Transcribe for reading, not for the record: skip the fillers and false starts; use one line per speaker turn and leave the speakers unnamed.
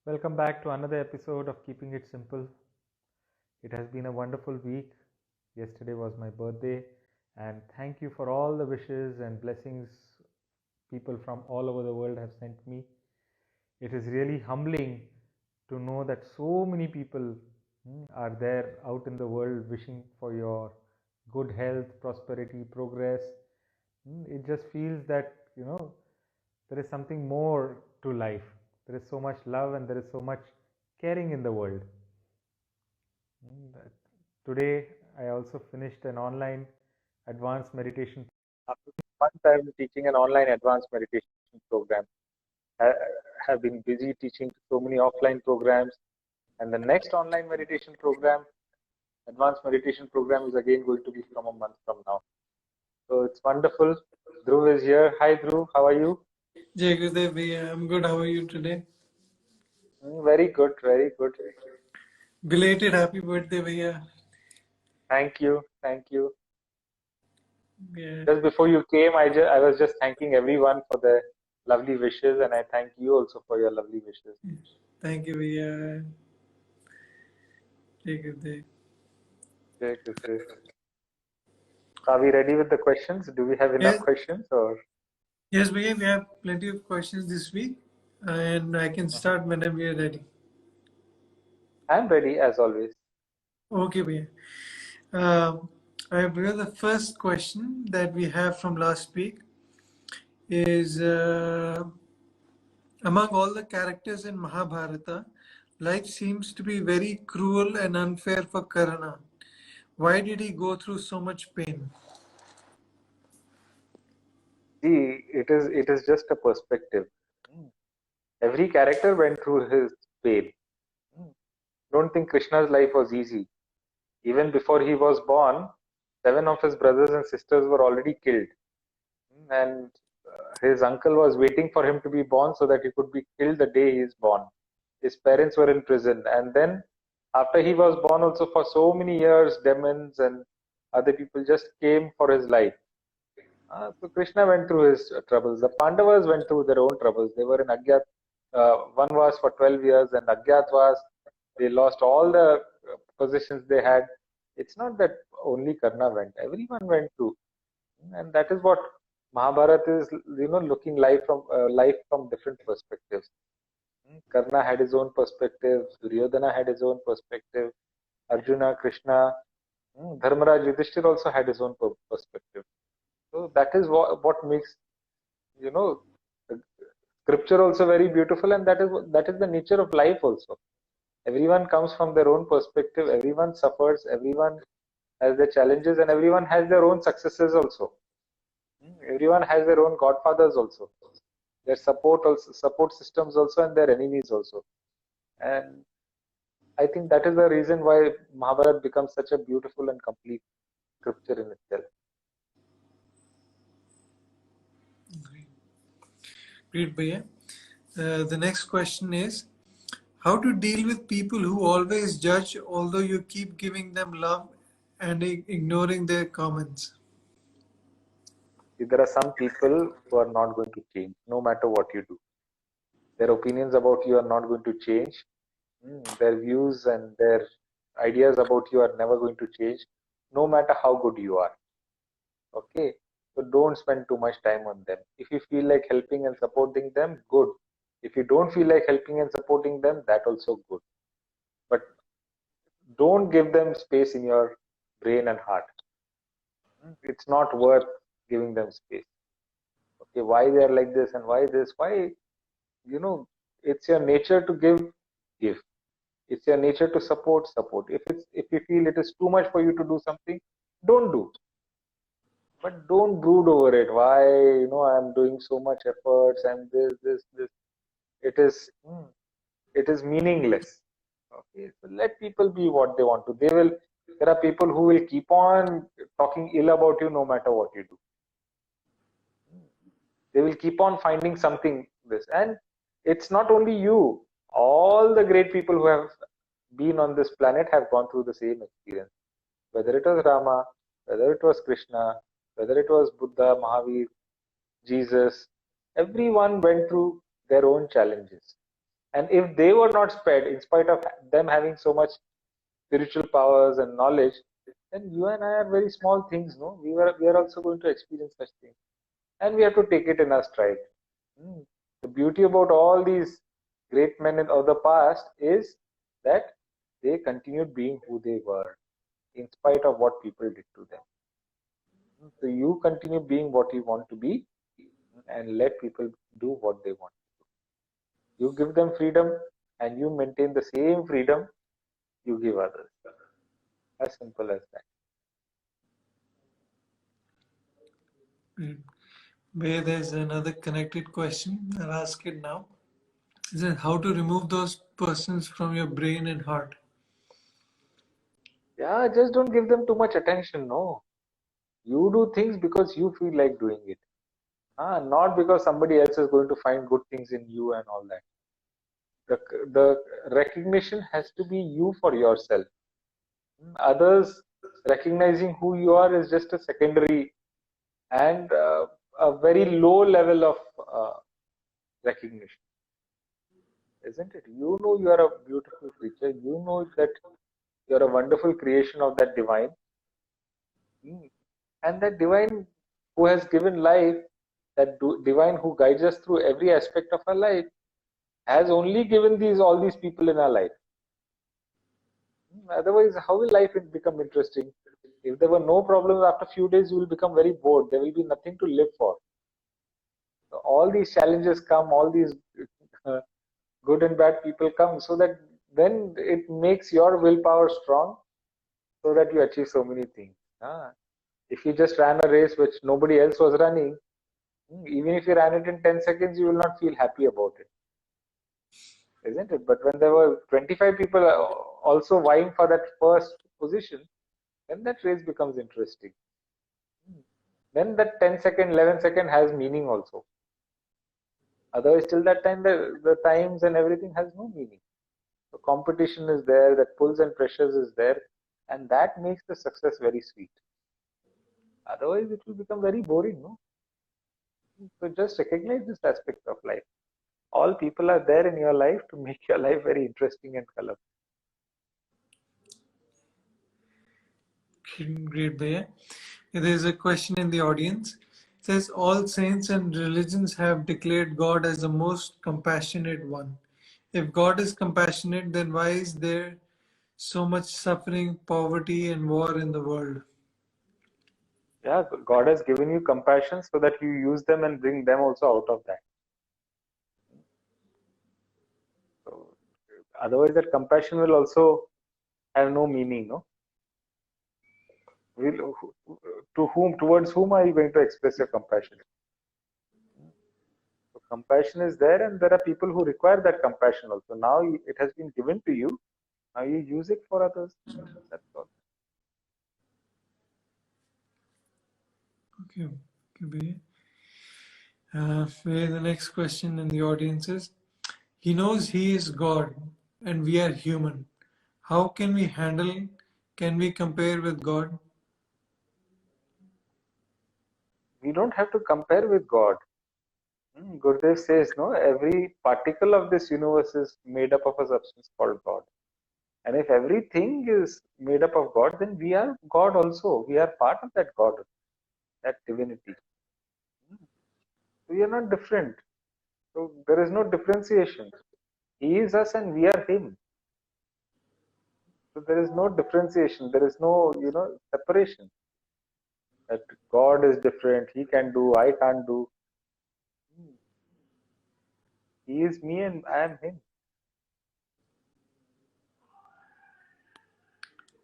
Welcome back to another episode of Keeping It Simple. It has been a wonderful week. Yesterday was my birthday, and thank you for all the wishes and blessings people from all over the world have sent me. It is really humbling to know that so many people are there out in the world wishing for your good health, prosperity, progress. It just feels that, there is something more to life. There is so much love and there is so much caring in the world. Today, I also finished an online advanced meditation. After one time teaching an online advanced meditation program, I have been busy teaching so many offline programs, and the next online meditation program, advanced meditation program, is again going to be from a month from now. So it's wonderful. Dhruv is here. Hi, Dhruv. How are you?
Jai Gurudev bhaiya, I'm good. How are you today?
Very good. Very good.
Belated happy birthday bhaiya.
Thank you. Thank you.
Yeah.
Just before you came, I was just thanking everyone for their lovely wishes, and I thank you also for your lovely wishes.
Thank you bhaiya. Jai Gurudev.
Great, great. Are we ready with the questions? Do we have enough
Yes,
questions or?
yes bhaiya, we have plenty of questions this week and I can start whenever we are ready.
I'm ready as always.
Okay bhaiya. Bhaiya, the first question that we have from last week is among all the characters in Mahabharata, life seems to be very cruel and unfair for Karna. Why did he go through so much pain?
See, it is just a perspective. Every character went through his pain. Don't think Krishna's life was easy. Even before he was born, 7 of his brothers and sisters were already killed, and his uncle was waiting for him to be born so that he could be killed the day he is born. His parents were in prison, and then after he was born, also for so many years, demons and other people just came for his life. So Krishna went through his troubles. The Pandavas went through their own troubles. They were in Agyat Vanvas for 12 years, and Agyatwas, they lost all the positions they had. It's not that only Karna went. Everyone went through, and that is what Mahabharata is. Looking life from different perspectives. Karna had his own perspective. Duryodhana had his own perspective. Arjuna, Krishna, Dharmaraj, Yudhishthir also had his own perspective. So that is what makes you know the scripture also very beautiful, and that is the nature of life also. Everyone comes from their own perspective. Everyone suffers. Everyone has their challenges, and everyone has their own successes also. Everyone has their own godfathers also. Their support systems also, and their enemies also. And I think that is the reason why Mahabharata becomes such a beautiful and complete scripture in itself.
Great, Bhaiya. The next question is how to deal with people who always judge, although you keep giving them love and ignoring their comments.
See, there are some people who are not going to change no matter what you do. Their opinions about you are not going to change. Their views and their ideas about you are never going to change, no matter how good you are. Okay, so don't spend too much time on them. If you feel like helping and supporting them, good. If you don't feel like helping and supporting them, that also good. But don't give them space in your brain and heart. It's not worth giving them space. Okay, why they are like this and why this? Why? You know, it's your nature to give. It's your nature to support. If you feel it is too much for you to do something, don't do. But don't brood over it. Why, I'm doing so much efforts and this. It is it is meaningless. Okay, so let people be what they want to. There are people who will keep on talking ill about you no matter what you do. They will keep on finding something this, and it's not only you. All the great people who have been on this planet have gone through the same experience. Whether it was Rama, whether it was Krishna, whether it was Buddha, Mahavir, Jesus, everyone went through their own challenges. And if they were not spared, in spite of them having so much spiritual powers and knowledge, then you and I are very small things, no? We are also going to experience such things. And we have to take it in our stride. Hmm. The beauty about all these great men of the past is that they continued being who they were in spite of what people did to them. So you continue being what you want to be and let people do what they want. You give them freedom and you maintain the same freedom you give others. As simple as that.
Where there's another connected question, I'll ask it now. Is it how to remove those persons from your brain and heart?
Yeah, just don't give them too much attention. No. You do things because you feel like doing it. Not because somebody else is going to find good things in you and all that. The recognition has to be you for yourself. Others recognizing who you are is just a secondary and a very low level of recognition, isn't it? You know you are a beautiful creature. You know that you are a wonderful creation of that divine. And that divine who has given life, that divine who guides us through every aspect of our life, has only given these all these people in our life. Otherwise, how will life become interesting? If there were no problems, after a few days you will become very bored. There will be nothing to live for. So all these challenges come, all these uh, good and bad people come, so that then it makes your willpower strong, so that you achieve so many things. If you just ran a race which nobody else was running, even if you ran it in 10 seconds, you will not feel happy about it, isn't it? But when there were 25 people also vying for that first position, then that race becomes interesting. Then that 10-second, 11-second has meaning also. Otherwise, till that time, the times and everything has no meaning. The competition is there, that pulls and pressures is there, and that makes the success very sweet. Otherwise, it will become very boring, no? So just recognize this aspect of life. All people are there in your life to make your life very interesting and colorful.
Great, Bhaiya. There's a question in the audience. It says, all saints and religions have declared God as the most compassionate one. If God is compassionate, then why is there so much suffering, poverty, and war in the world?
Yeah, God has given you compassion so that you use them and bring them also out of that. So, otherwise, that compassion will also have no meaning, no? Will, towards whom are you going to express your compassion? So compassion is there, and there are people who require that compassion also. Now it has been given to you. Now you use it for others. That's all.
Okay, okay. Where the next question in the audience is, he knows he is God and we are human. How can we handle, can we compare with God?
We don't have to compare with God. Gurudev says, no, every particle of this universe is made up of a substance called God. And if everything is made up of God, then we are God also. We are part of that God, that divinity. We are not different. So there is no differentiation. He is us and we are Him. So there is no differentiation. There is no, separation. That God is different. He can do, I can't do. He is me and I am Him.